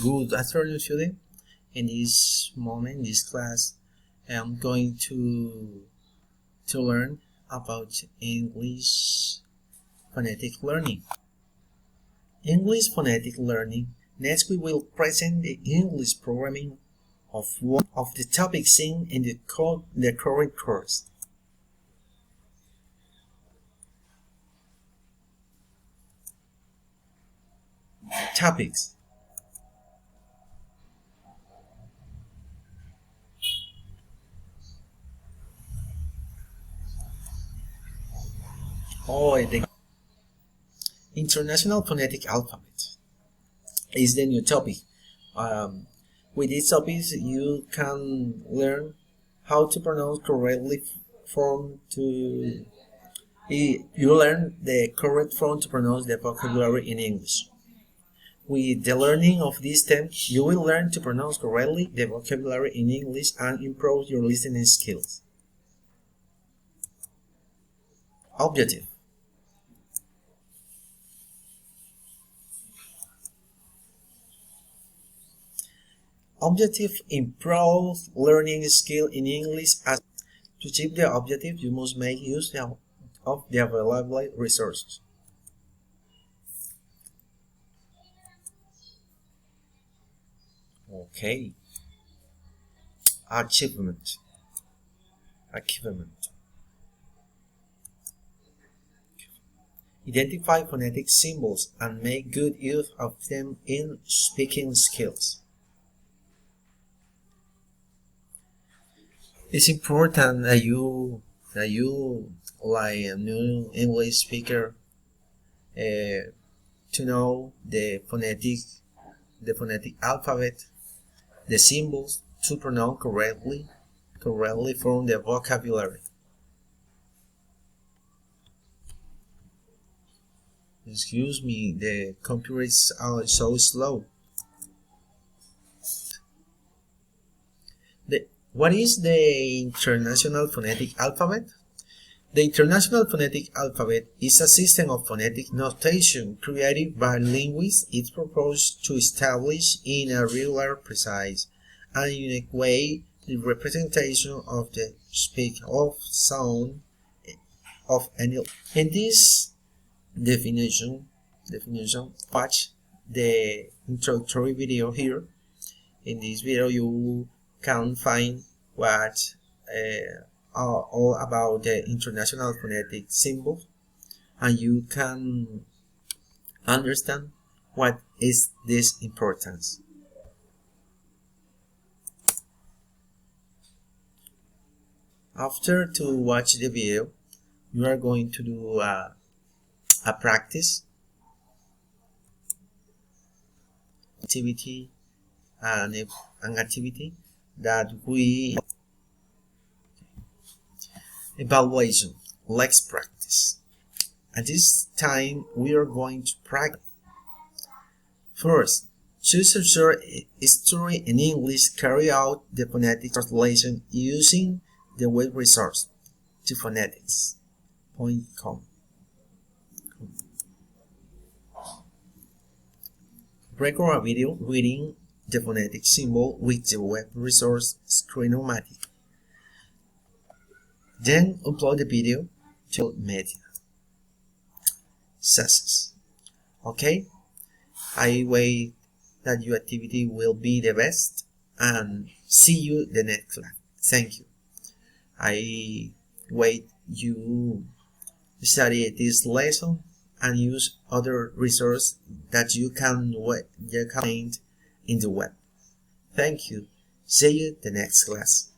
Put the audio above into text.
Good afternoon, student. In this moment, in this class, I'm going to learn about English phonetic learning. English phonetic learning. Next, we will present the English programming of one of the topics in the current course. Topics. The International Phonetic Alphabet is the new topic. With this topic, you can learn how to pronounce correctly you learn the correct form to pronounce the vocabulary in English. With the learning of this term, you will learn to pronounce correctly the vocabulary in English and improve your listening skills. Objective. Objective: improve learning skill in English. To achieve the objective, you must make use of the available resources. Okay. Achievement. Identify phonetic symbols and make good use of them in speaking skills. It's important that you like a new English speaker to know the phonetic alphabet, the symbols to pronounce correctly from the vocabulary. Excuse me, the computer is so slow. What is the International Phonetic Alphabet? The International Phonetic Alphabet is a system of phonetic notation created by linguists. It's proposed to establish in a regular, precise, and unique way the representation of the speech of sound of any. In this definition, watch the introductory video here. In this video, you can find what all about the international phonetic symbols, and you can understand what is this importance. After to watch the video, you are going to do a practice activity and an activity that we evaluation. Let's practice. At this time we are going to practice. First, choose a short story in English. Carry out the phonetic translation using the web resource to phonetics.com. Record a video reading the phonetic symbol with the web resource Screenomatic. Then upload the video to media. Success. Okay, I wait that your activity will be the best and see you the next class. Thank you. I wait you study this lesson and use other resources that you can find in the web. Thank you. See you the next class.